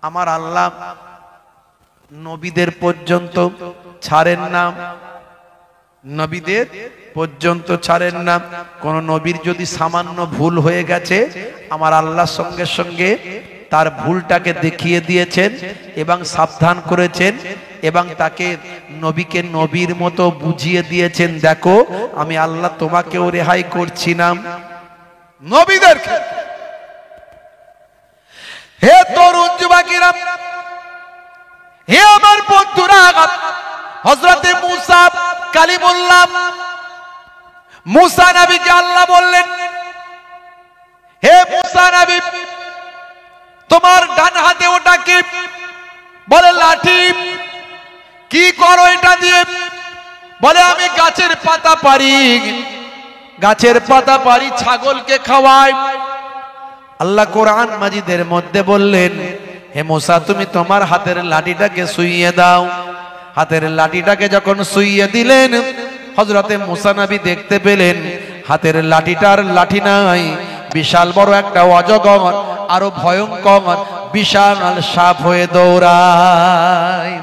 আমার আল্লাহ নবীদের পর্যন্ত ছাড়েন না, নবীদের পর্যন্ত ছাড়েন না। কোন নবীর যদি সামান্য ভুল হয়ে গেছে, আমার আল্লাহ সঙ্গে সঙ্গে তার ভুলটাকে দেখিয়ে দিয়েছেন এবং সাবধান করেছেন এবং তাকে নবীকে নবীর মতো বুঝিয়ে দিয়েছেন, দেখো আমি আল্লাহ তোমাকেও রেহাই করছি না। নবীদের হে তরুণ যুবকেরা, হে আমার বন্ধুরা, হযরতে মুসা কালিমুল্লাহ, মুসা নবীকে আল্লাহ বললেন, হে মুসা নবী, তোমার ডান হাতে ওটা কি? বলে লাঠি। কি করো এটা দিয়ে? বলে আমি গাছের পাতা পারি, গাছের পাতা পারি, ছাগলকে খাওয়াই। আল্লাহ কোরআন মাজিদের মধ্যে বললেন, হে মুসা তুমি তোমার হাতের লাঠিটাকে শুইয়ে দাও। হাতের লাঠিটাকে যখন শুইয়ে দিলেন, হযরতে মুসা নবী দেখতে পেলেন হাতের লাঠিটার লাঠি নাই, বিশাল বড় একটা অজগর, আরো ভয়ঙ্কর বিশাল সাপ হয়ে দৌড়ায়।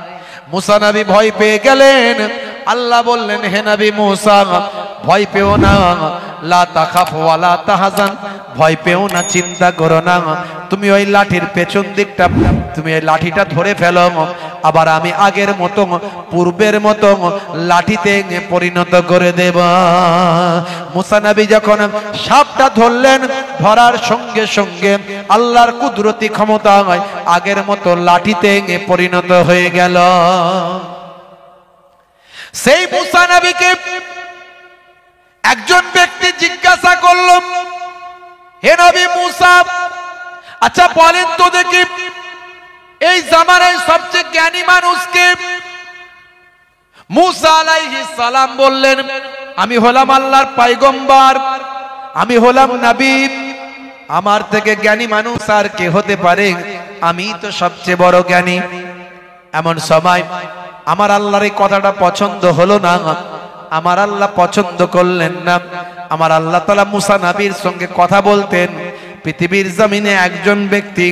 মুসা নবী ভয় পেয়ে গেলেন। আল্লাহ বললেন, হে নবী মুসা ভয় পেও না, লা তাখাফ ওয়া লা তাহজান, ভয় পেও না, চিন্তা করো না, তুমি ওই লাঠির পেছন দিকটা, তুমি এই লাঠিটা ধরে ফেলো, আবার আমি আগের মতো পূর্বের মতো লাঠিতে পরিণত করে দেব। মুসা নবী যখন সাপটা ধরলেন, ধরার সঙ্গে সঙ্গে আল্লাহর কুদরতি ক্ষমতা আগের মতো লাঠিতে পরিণত হয়ে গেল। সেই মুসা নবীকে একজন ব্যক্তি জিজ্ঞাসা করল, হে নবী মুসা, আচ্ছা বলেন তো দেখি এই জামানায় সবচেয়ে জ্ঞানী মানুষ কে? মুসা আলাইহিস সালাম বললেন, আমি হলাম আল্লাহর পয়গম্বর, আমি হলাম নবী, আমার থেকে জ্ঞানী মানুষ আর কে হতে পারে? আমি তো সবচেয়ে বড় জ্ঞানী। এমন সময় আমার আল্লাহর এই কথাটা পছন্দ হলো না, আমার আল্লাহ পছন্দ করলেন না। আমার আল্লাহ তাআলা মুসা নবীর সঙ্গে কথা বলতেন। পৃথিবীর জমিনে একজন ব্যক্তি,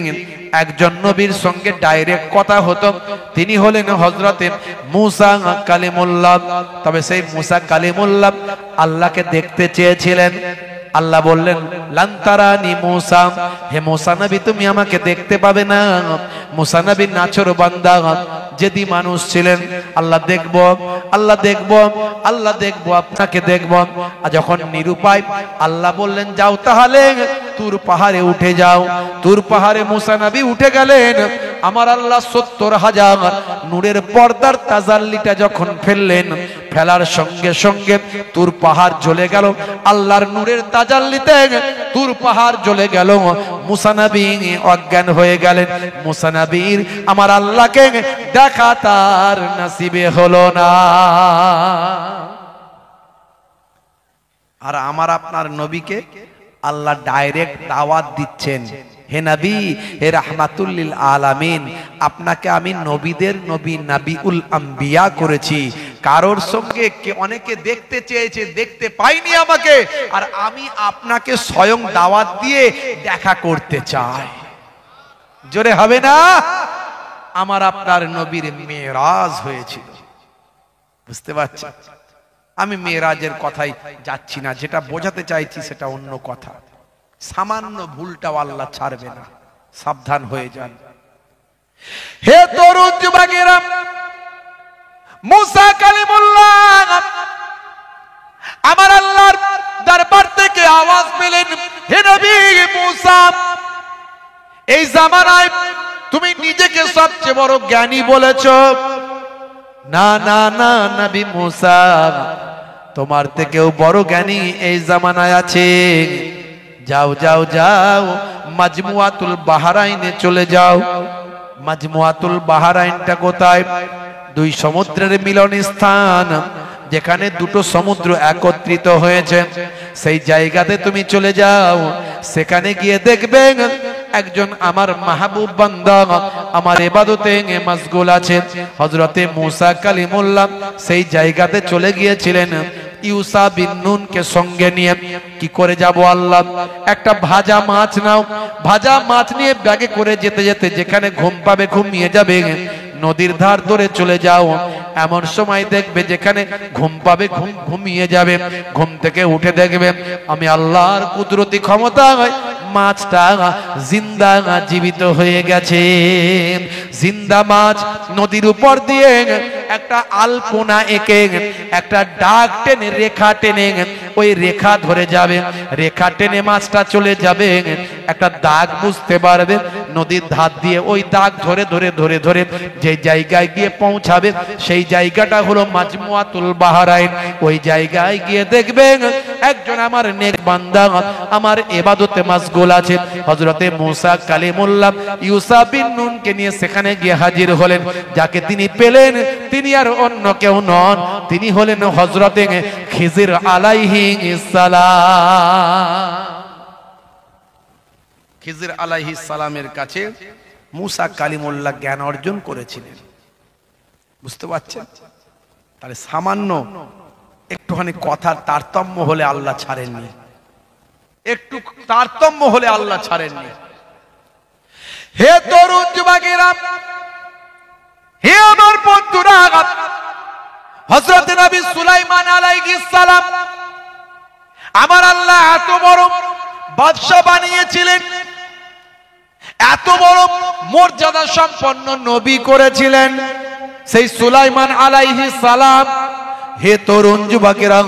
একজন নবীর সঙ্গে ডাইরেক্ট কথা হতো, তিনি হলেন হযরতে মুসা কালিমুল্লাহ। তবে সেই মুসা কালিমুল্লাহ আল্লাহকে দেখতে চেয়েছিলেন। আল্লাহ বললেন, লান তারানি মুসা, হে মুসা নবী তুমি আমাকে দেখতে পাবে না। মুসা নবী নাছর বান্দা, যেদি মানুষ ছিলেন, আল্লাহ দেখব, আল্লাহ দেখব, আল্লাহ দেখব, আপনাকে দেখব। আর যখন নিরুপায়, আল্লাহ বললেন, যাও তাহলে তুর পাহাড়ে উঠে যাও। তুর পাহাড়ে মুসা নবী উঠে গেলেন। আমার আল্লাহ ৭০,০০০ নূরের পর্দার তাজাল্লিটা যখন ফেললেন, ফেলার সঙ্গে সঙ্গে তুর পাহাড় জ্বলে গেল। আল্লাহর নূরের তাজাল্লিতে তুর পাহাড় জ্বলে গেল। মুসা নবী অজ্ঞান হয়ে গেলেন। মুসা নবীর আমার আল্লাহকে দেখা তার নসিবে হলো না। আর আমার আপনার নবীকে আল্লাহ ডাইরেক্ট দাওয়াত দিচ্ছেন, হে নবী, হে রাহমাতুল লিল আলামিন, আপনাকে আমি নবীদের নবী, নবিউল আম্বিয়া করেছি। কারোর সঙ্গে অনেকে দেখতে চেয়েছে, দেখতে পাইনি আমাকে, আর আমি আপনাকে স্বয়ং দাওয়াত দিয়ে দেখা করতে চাই। জোরে হবে না? আমার আপনার নবীর মেরাজ হয়েছিল। বুঝতে পারছেন? আমি মেরাজের কথাই যাচ্ছি না, যেটা বোঝাতে চাইছি সেটা অন্য কথা। সামান্য ভুলটাও আল্লাহ ছাড়বে না, সাবধান হয়ে যান। হে তরুণ যুবকেরা, মুসা কালিমুল্লাহ আমার আল্লাহর দরবার থেকে আওয়াজ পেলেন, হে নবী মুসা, এই জামানায় তুমি নিজেকে সবচেয়ে বড় জ্ঞানী বলেছো। না না না নবী মুসা, তোমার থেকেও বড় জ্ঞানী এই জামানায় আছে। যাও যাও যাও, মাজমুআতুল বাহরাইনে চলে যাও। মাজমুআতুল বাহরাইনটা কোথায়? দুই সমুদ্রের মিলন স্থান, যেখানে দুটো সমুদ্র একত্রিত হয়েছে, সেই জায়গাতে তুমি চলে যাও। সেখানে গিয়ে দেখবেন একজন আমার মাহবুব বান্দা আমার ইবাদতে মশগুল আছে। হযরতে মুসা কালিমুল্লাহ সেই জায়গাতে চলে গিয়েছিলেন। ইউসা বিন নুনকে সঙ্গে নিয়ে কি করে যাব আল্লাহ, একটা ভাজা মাছ নাও, ভাজা মাছ নিয়ে ব্যাগে করে যেতে যেতে যেখানে ঘুম পাবে ঘুমিয়ে যাবে, নদীর ধার ধরে চলে যাও। এমন সময় দেখবে যেখানে ঘুম পাবে ঘুমিয়ে যাবে, ঘুম থেকে উঠে দেখবে আমি আল্লাহর কুদরতি ক্ষমতা মাছটা জিন্দা জীবিত হয়ে গেছে। জিন্দা মাছ নদীর উপর দিয়ে একটা আলপনা এঁকে একটা দাগ টেনে রেখা টেনে ওই রেখা ধরে যাবে, রেখা টেনে মাছটা চলে যাবে, একটা দাগ বুঝতে পারবে নদীর ধার দিয়ে, ওই দাগ ধরে ধরে ধরে ধরে যে জায়গায় গিয়ে পৌঁছাবে সেই জায়গাটা হলো মাজমুআতুল বাহরাইন। ওই জায়গায় গিয়ে দেখবেন একজন আমার নেক বান্দা আমার ইবাদতে মাশগুল আছে, হযরতে মুসা কালিমুল্লাহ ইউসা বিন নুনকে নিয়ে সেখানে গিয়ে হাজির হলেন। যাকে তিনি পেলেন তিনি আর অন্য কেউ নন, তিনি হলেন হযরতে খিজির আলাইহিস সালাম। খিজির আলাইহিস সালামের কাছে মুসা কালিমুল্লাহ জ্ঞান অর্জন করেছিলেন। বুঝতে পারছেন? তাহলে সামান্য একটুখানি কথার তারতম্য হলে আল্লাহ ছাড়েননি, একটু তারতম্য হলে আল্লাহ ছাড়েননি। হে তরুণ যুবকেরা, হে আমার বন্ধুরা, হযরত নবী সুলাইমান আলাইহিস সালাম আমার আল্লাহ এত বড় বাদশা বানিয়েছিলেন, এত বড় মর্যাদা সম্পন্ন নবী করেছিলেন সেই সুলাইমান আলাইহিস সালাম। হে তরুণ যুবকেরা,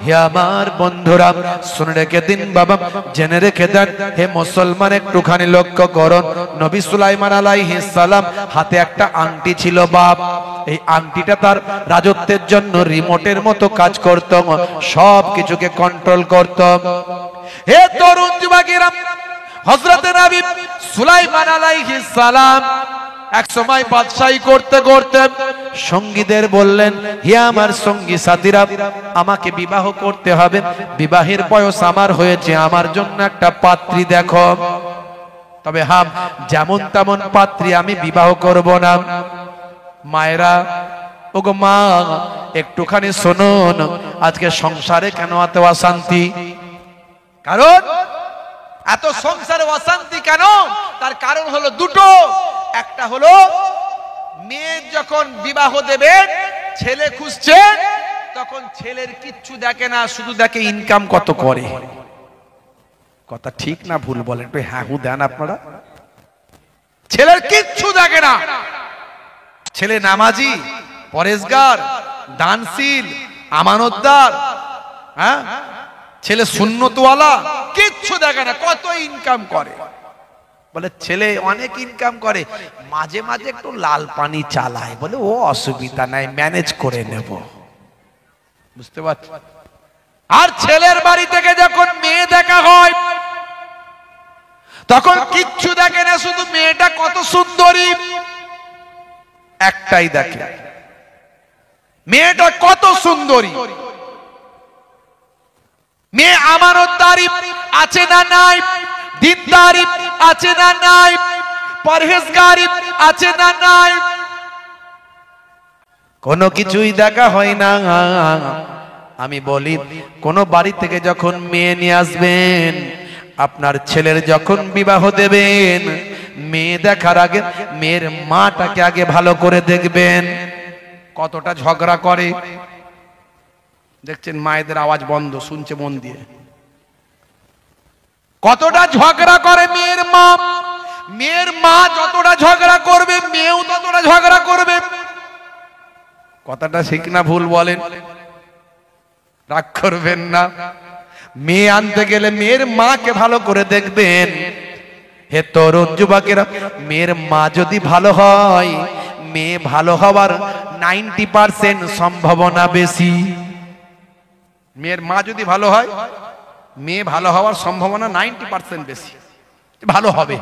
হে আমার বন্ধুরা, শুনে রেখে দিন বাবা, জেনে রেখে দেন হে মুসলমান, একটুখানি লক্ষ্য করুন। নবী সুলাইমান আলাইহিস সালাম হাতে একটা আংটি ছিল বাপ, এই আংটিটা তার রাজত্বের জন্য রিমোটের মতো কাজ করত, সব কিছুকে কন্ট্রোল করত। হে তরুণ যুবকেরা, হযরত নবী সুলাইমান আলাইহিস সালাম এক সময় বাদশাহী করতে করতে সঙ্গীদের বললেন, হে আমার সঙ্গী সাথীরা, আমাকে বিবাহ করতে হবে, বিবাহের বয়স আমার হয়েছে, আমার জন্য একটা পাত্রী দেখো। তবে হ্যাঁ, যেমন তেমন পাত্রী আমি বিবাহ করব না। মায়েরা, ওগো মা, একটুখানি শুনুন, আজকে সংসারে কেন এত অশান্তি? কারণ এত সংসারে অশান্তি কেন? তার কারণ হলো দুটো। একটা হলো মেয়ে যখন বিবাহ দেবেন, ছেলে খুঁজছেন, তখন ছেলের কিচ্ছু দেখে না, শুধু দেখে ইনকাম কত করে। কথা ঠিক না ভুল বলেন? একটু হ্যাঁ হু দেন আপনারা। ছেলের কিচ্ছু দেখে না, ছেলে নামাজি, পরেশগার, দানশীল, আমানতদার, হ্যাঁ, ছেলে সুন্নতওয়ালা, কিচ্ছু দেখে না, কত ইনকাম করে। বলে ছেলে অনেক ইনকাম করে, মাঝে মাঝে একটু লাল পানি চালায়, বলে ও অসুবিধা নাই, ম্যানেজ করে নেব। বুঝতে পারছি? আর ছেলের বাড়ি থেকে যখন মেয়ে দেখা হয় তখন কিচ্ছু দেখে না, শুধু মেয়েটা কত সুন্দরী একটাই দেখে, মেয়েটা কত সুন্দরী। মেয়ে আমানতদারি আছে না নাই, দিনদারি আছে না নাই, পরহেজগারি আছে না নাই, কোনো কিছুই দেখা হয় না। আমি বলি, কোন বাড়ি থেকে যখন মেয়ে নিয়ে আসবেন, আপনার ছেলের যখন বিবাহ দেবেন, মেয়ে দেখার আগে মেয়ের মাটাকে আগে ভালো করে দেখবেন। কতটা ঝগড়া করে দেখছেন, মায়েদের আওয়াজ বন্ধ, শুনছে মন দিয়ে। কতটা ঝগড়া করে মেয়ের মা, মেয়ের মা যতটা ঝগড়া করবে মেয়েও ততটা ঝগড়া করবে। কথাটা ঠিক না ভুল বলেন? রাগ করবেন না। মেয়ে আনতে গেলে মেয়ের মাকে ভালো করে দেখবেন। হে তরুণ যুবকেরা, মেয়ের মা যদি ভালো হয়, মেয়ে ভালো হওয়ার 90% সম্ভাবনা বেশি। মেয়ের মা যদি ভালো হয়, মেয়ে ভালো হওয়ার সম্ভাবনা 90% বেশি, ভালো হবে।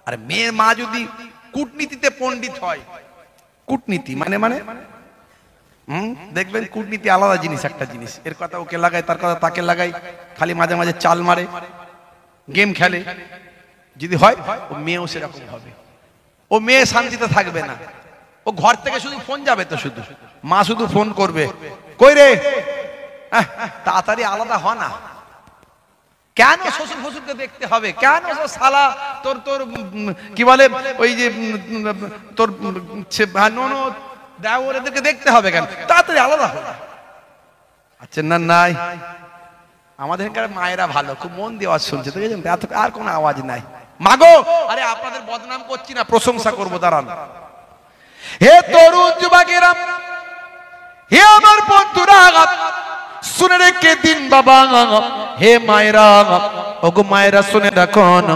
আর মেয়ের মা যদি কূটনীতিতে পণ্ডিত হয়, কূটনীতি মানে দেখবেন কূটনীতি আলাদা জিনিস, একটা জিনিস, এর কথা ওকে লাগায়, তার কথা তাকে লাগায়, খালি মাঝে মাঝে চাল মারে, গেম খেলে, যদি হয় ও মেয়েও সেরকম হবে। ও মেয়ে শান্তিতে থাকবে না, ও ঘর থেকে শুধু ফোন যাবে, তো শুধু মা শুধু ফোন করবে, কই রে তাড়াতাড়ি আলাদা হ না। কেন শ্বশুর ফশুরকে দেখতে হবে? কেন শালা তোর তোর কি বলে ওই যে তোর ননদ দেওর এদেরকে দেখতে হবে কেন? তাড়াতাড়ি আলাদা হবে। আচ্ছা না নাই আমাদের এখানকার মায়েরা ভালো, খুব মন দিয়ে আওয়াজ শুনছে, দেখেছেন আর কোনো আওয়াজ নাই। মাগো আরে আপনাদের বদনাম করছি না, প্রশংসা করবো, দাঁড়ান। হে তরুণ যুবকেরা, হে আমার বন্ধুরা, শুনে রেখে দিন বাবা। হে মায়েরা, ওগো মায়েরা শুনে রাখুন,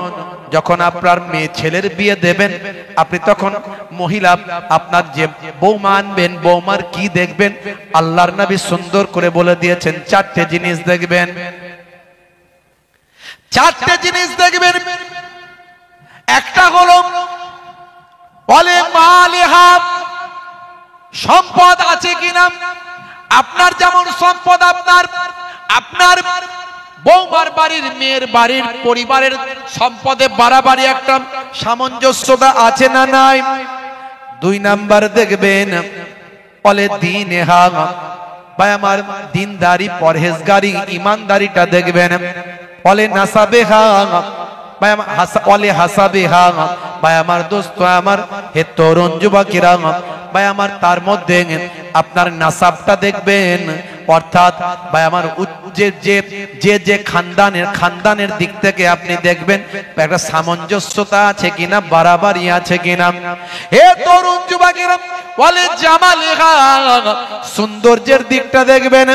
যখন আপনার মেয়ে ছেলের বিয়ে দেবেন, আপনি তখন মহিলা আপনার যে বৌমা আনবেন, বৌমার কি দেখবেন? আল্লাহর নবী সুন্দর করে বলে দিয়েছেন, চারটে জিনিস দেখবেন, চারটে জিনিস দেখবেন। একটা হলো বলে মালিহা, সম্পদ আছে কিনা। আপনার যেমন সম্পদ, আপনার আপনার বৌমার বাড়ির মেয়ের বাড়ির পরিবারের সম্পদে বাড়াবাড়ি একটা সামঞ্জস্যতা আছে না নাই। দুই নাম্বার দেখবেন বলে দিনে হা, ভাই আমার দিনদারি পরহেজগারি ইমানদারিটা দেখবেন। বলে নাসাবে হা, ভাই আমার বলে হাসাবে হা, ভাই আমার দোস্ত আমার হে তরুণ যুবকেরা, ভাই আমার তার মধ্যে আপনার নাসাবটা দেখবেন, অর্থাৎ ভাই আমার যে খানদানের দিক থেকে আপনি দেখবেন একটা সামঞ্জস্যতা আছে কিনা, বাড়াবাড়ি আছে কিনা। হে তরুণ যুবকেরা, বলে জামালিহা, সৌন্দর্যের দিকটা দেখবেন।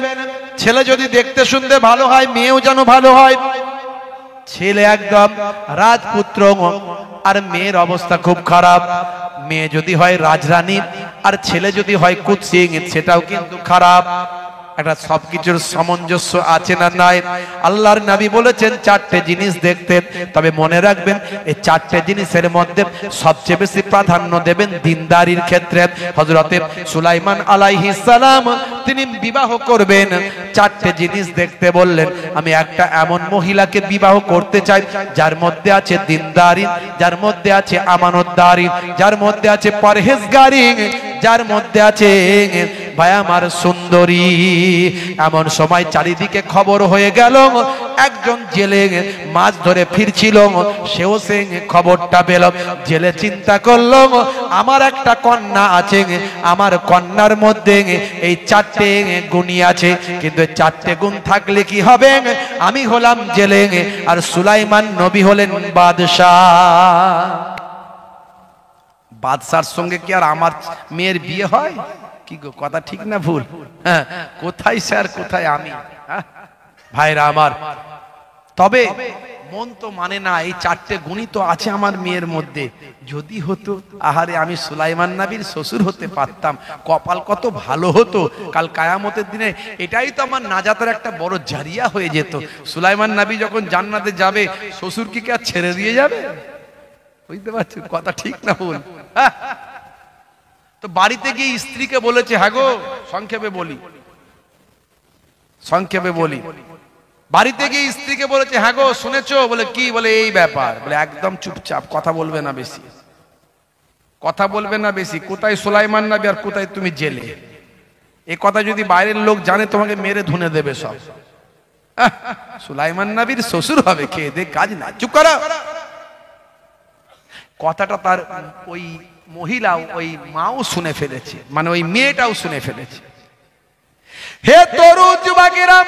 ছেলে যদি দেখতে শুনতে ভালো হয়, মেয়েও যেন ভালো হয়। ছেলে একদম রাজপুত্র আর মেয়ের অবস্থা খুব খারাপ। মেয়ে যদি হয় রাজরানী আর ছেলে যদি হয় কুৎসিত, সেটাও কিন্তু খারাপ। একটা সবকিছুর সামঞ্জস্য আছে না নাই। আল্লাহর নবী বলেছেন চারটে জিনিস দেখতে, তবে মনে রাখবেন এই চারটে জিনিসের মধ্যে সবচেয়ে বেশি প্রাধান্য দেবেন দিনদারির ক্ষেত্রে। হযরতে সুলাইমান আলাইহিস সালাম তিনি বিবাহ করবেন, চারটে জিনিস দেখতে বললেন। আমি একটা এমন মহিলাকে বিবাহ করতে চাই যার মধ্যে আছে দিনদারি, যার মধ্যে আছে আমানতদারি, যার মধ্যে আছে পরহেজগারি, যার মধ্যে আছে ভাই আমার সুন্দরী। এমন সময় চারিদিকে খবর হয়ে গেল, একজন জেলে মাছ ধরে ফিরছিল, সেও সে খবরটা পেল। জেলে চিন্তা করলো, আমার একটা কন্যা আছে, আমার কন্যার মধ্যে এই চারটে গুণই আছে, কিন্তু চারটে গুণ থাকলে কি হবে? আমি হলাম জেলে আর সুলাইমান নবী হলেন বাদশাহ। বাদশার সঙ্গে কি আর আমার মেয়ের বিয়ে হয়? কি গো, কথা ঠিক না ভুল? হ্যাঁ, কোথায় স্যার কোথায় আমি? ভাইরা আমার, তবে মন তো মানে না, এই চারটে গুণই তো আছে আমার মেয়ের মধ্যে। যদি হতো আহারে আমি সুলাইমান নবীর শ্বশুর হতে পারতাম, কপাল কত ভালো হতো। কাল কিয়ামতের দিনে এটাই তো আমার নাজাতের একটা বড় জারিয়া হয়ে যেত। সুলাইমান নবী যখন জান্নাতে যাবে, শ্বশুর কি আর ছেড়ে দিয়ে যাবে? বুঝতে পারছেন কথা ঠিক না ভুল? তো বাড়িতে গিয়ে স্ত্রীকে বলেছে, হ্যাঁ গো, সংক্ষেপে বলি, বাড়িতে গিয়ে স্ত্রীকে বলেছে, হ্যাঁ গো শুনেছো? বলে কি? বলে এই ব্যাপার। বলে একদম চুপচাপ, কথা বলবে না বেশি, কথা বলবে না বেশি। কোথায় সুলাইমান নবী আর কোথায় তুমি জেলে? এই কথা যদি বাইরের লোক জানে তোমাকে মেরে ধুনে দেবে সব। সুলাইমান নবীর শ্বশুর হবে, খেয়ে দে কাজ না, চুপ করো। কথাটা তার ওই মহিলাও, ওই মাও শুনে ফেলেছে, মানে ওই মেয়েটাও শুনে ফেলেছে। হে তরুণ যুবকেরা,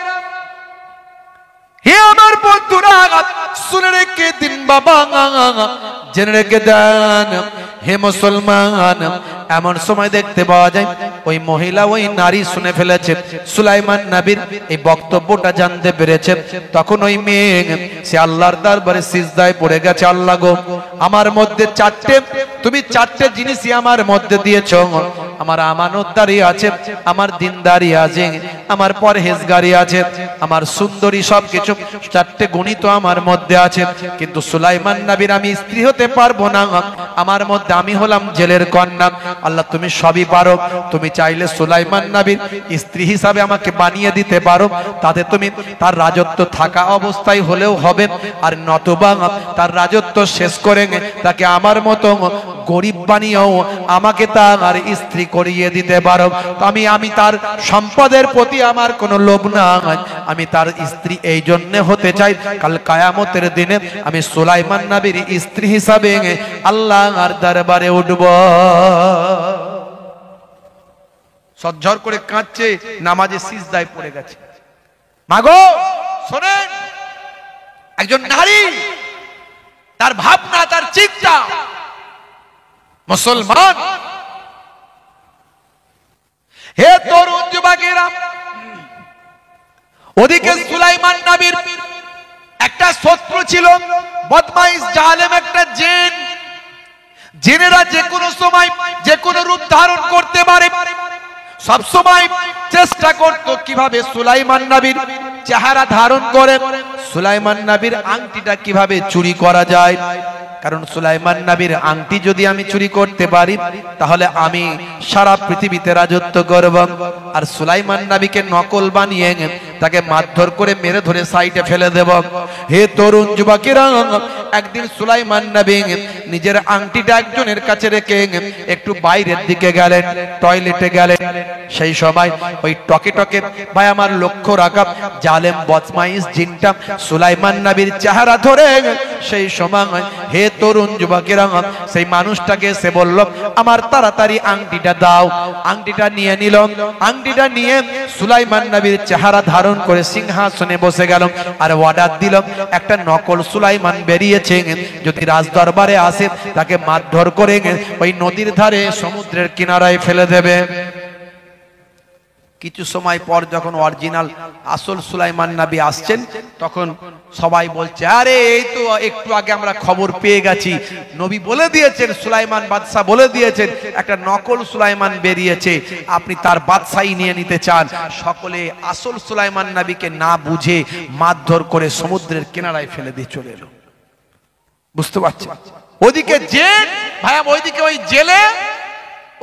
হে আমার বন্ধুরা, শুনে রেখে দিন বাবা, জেনে রেখে দেন হে মুসলমান। এমন সময় দেখতে পাওয়া যায় ওই মহিলা, ওই নারী শুনে ফেলেছে, সুলাইমান নবীর এই বক্তব্যটা জানতে পেরেছে। তখন ওই মেয়ে সে আল্লাহর দরবারে সিজদায় পড়ে গেছে, আল্লাহ গো, আমার মধ্যে তুমি চারটে জিনিসই আমার মধ্যে দিয়েছো। আমার আমানতদারি আছে, আমার দিনদারি আছে, আমার পরহেজগারি আছে, আমার সুন্দরী, সবকিছু চারটে গুণই তো আমার মধ্যে আছে। কিন্তু সুলাইমান নবীর আমি স্ত্রী হতে পারবো না, আমার মধ্যে আমি হলাম জেলের কন্যা। আল্লাহ তুমি সবই পারো, তুমি চাইলে সুলাইমান নবীর স্ত্রী হিসাবে আমাকে বানিয়ে দিতে পারো, তাতে তুমি তার রাজত্ব থাকা অবস্থায় হলেও হবে, আর নতুবা তার রাজত্ব শেষ করে তাকে আমার মতো গরিব বানিয়েও আমাকে তার স্ত্রী করিয়ে দিতে পারো। তো আমি তার সম্পদের প্রতি আমার কোনো লোভ নাই, আমি তার স্ত্রী এই জন্য হতে চাই, কাল কিয়ামতের দিনে আমি সুলাইমান নবীর স্ত্রী হিসাবে আল্লাহর দরবারে উঠব। সজ্জর করে কাঁদছে, নামাজে সিজদায় পড়ে গেছে। মাগো শোনেন, একজন নারী তার ভাবনা, তার চিন্তা, মুসলমান হে তরুণ যুবকেরা, ওদিকে সুলাইমান নবীর একটা শত্রু ছিল, বদমাইশ জালেম একটা জিন। জিনেরা যে কোনো সময় যে কোনো রূপ ধারণ করতে পারে। সব সময় চেষ্টা করত কিভাবে সুলাইমান নবীর চেহারা ধারণ করে সুলাইমান নবীর আংটিটা কিভাবে চুরি করা যায়। কারণ সুলাইমান নবীর আংটি যদি আমি চুরি করতে পারি তাহলে আমি সারা পৃথিবীতে রাজত্ব করব। আর সুলাইমান নবীকে নকল বানিয়ে তাকে মারধর করে মেরে ধরে সাইডে ফেলে দেব। হে তরুণ যুবকেরা, একদিন সুলাইমান নবী নিজের আংটিটা একজনের কাছে রেখে একটু বাইরের দিকে গেলেন, টয়লেটে গেলেন। সেই সময় ওই টকে টকে ভাই আমার লক্ষ্য রাখা জালেম বদমাইশ জিনটা সুলাইমান নবীর চেহারা ধরে সেই সময় হে তরুণ যুবকেরা সেই মানুষটাকে সে বলল, আমার তাড়াতাড়ি আংটিটা দাও। আংটিটা নিয়ে নিল। আংটিটা নিয়ে সুলাইমান নবীর চেহারা ধারণ করে সিংহাসনে বসে গেল। আর অর্ডার দিল, একটা নকল সুলাইমান বেরিয়েছে, যদি রাজ দরবারে আসে তাকে মারধর করে ওই নদীর ধারে সমুদ্রের কিনারায় ফেলে দেবে। কিছু সময় পর যখন অরিজিনাল আসল সুলাইমান নবী আসছেন, তখন সবাই বলছে, আরে এই তো একটু আগে আমরা খবর পেয়ে গেছি, নবী বলে দিয়েছেন, সুলাইমান বাদশা বলে দিয়েছেন একটা নকল সুলাইমান বেরিয়েছে, আপনি তার বাদশাহী নিয়ে নিতে চান। সকলে আসল সুলাইমান নবীকে না বুঝে মারধর করে সমুদ্রের কিনারায় ফেলে দিয়ে চলে এলো। বুঝতে পারছেন? ওদিকে জেল ভাইয়া, ওইদিকে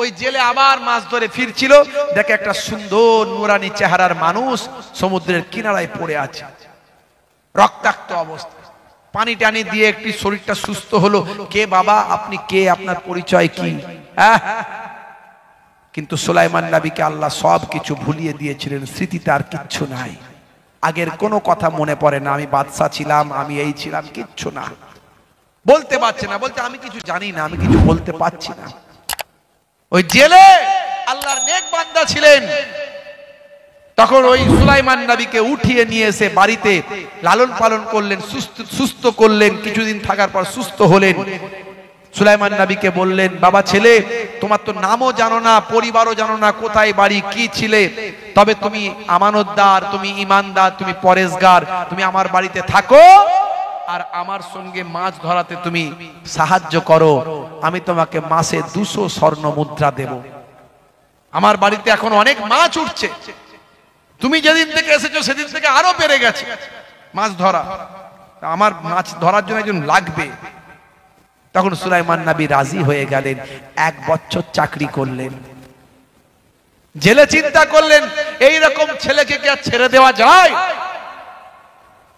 ওই জেলে আবার মাছ ধরে ফিরছিল, দেখে একটা সুন্দর নুরানি চেহারার মানুষ সমুদ্রের কিনারায় পড়ে আছে, রক্তাক্ত অবস্থা। পানি টানি দিয়ে একটি শরীরটা সুস্থ হলো। কে বাবা আপনি, কে, আপনার পরিচয় কি? কিন্তু সুলাইমান নবীকে আল্লাহ সব কিছু ভুলিয়ে দিয়েছিলেন, স্মৃতিতে আর কিচ্ছু নাই, আগের কোনো কথা মনে পড়ে না। আমি বাদশা ছিলাম, আমি এই ছিলাম, কিচ্ছু না, বলতে পারছে না, বলতে আমি কিছু জানি না, আমি কিছু বলতে পারছি না। ওই জেলে আল্লাহর নেক বান্দা ছিলেন, তখন ওই সুলাইমান নবীকে উঠিয়ে নিয়ে এসে বাড়িতে লালন পালন করলেন, সুস্থ করলেন। কিছুদিন থাকার পর সুস্থ হলেন। সুলাইমান নবীকে বললেন, বাবা ছেলে, তোমার তো নামও জানো না, পরিবারও জানো না, কোথায় বাড়ি, কি ছিলে, তবে তুমি আমানতদার, তুমি ইমানদার, তুমি পরেশগার, তুমি আমার বাড়িতে থাকো আর আমার সঙ্গে মাছ ধরাতে তুমি সাহায্য করো। আমি তোমাকে মাসে 200 স্বর্ণ মুদ্রা দেব। আমার বাড়িতে এখন অনেক মাছ উঠছে, তুমি যেদিন থেকে এসেছো সেদিন থেকে আরো বেড়ে গেছে মাছ ধরা, আমার মাছ ধরার জন্য একজন লাগবে। তখন সুলাইমান নবী রাজি হয়ে গেলেন। 1 বছর চাকরি করলেন। জেলে চিন্তা করলেন, এই রকম ছেলেকে কি আর ছেড়ে দেওয়া যায়?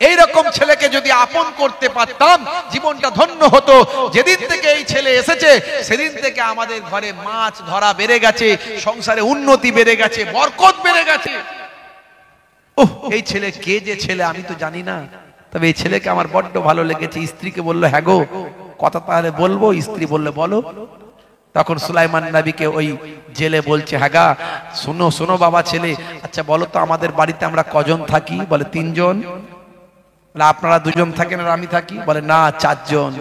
এই রকম ছেলেকে যদি আপন করতে পারতাম জীবনটা ধন্য হতো। যেদিন থেকে এই ছেলে এসেছে সেদিন থেকে আমাদের ঘরে মাছ ধরা বেড়ে গেছে, সংসারে উন্নতি বেড়ে গেছে, বরকত বেড়ে গেছে। ওহ, এই ছেলে কে যে ছেলে আমি তো জানি না, তবে এই ছেলেকে আমার বড্ড ভালো লেগেছে। স্ত্রীকে বললো, হ্যাঁ গো, কথা তাহলে বলবো? স্ত্রী বললে বলো। তখন সুলাইমান নবীকে ওই জেলে বলছে, হ্যাঁ গা, শোনো শোনো বাবা ছেলে, আচ্ছা বলো তো আমাদের বাড়িতে আমরা কজন থাকি? বলে 3 জন। আপনারা 2 জন থাকেন আর আমি থাকি? বলে না, 4 জন।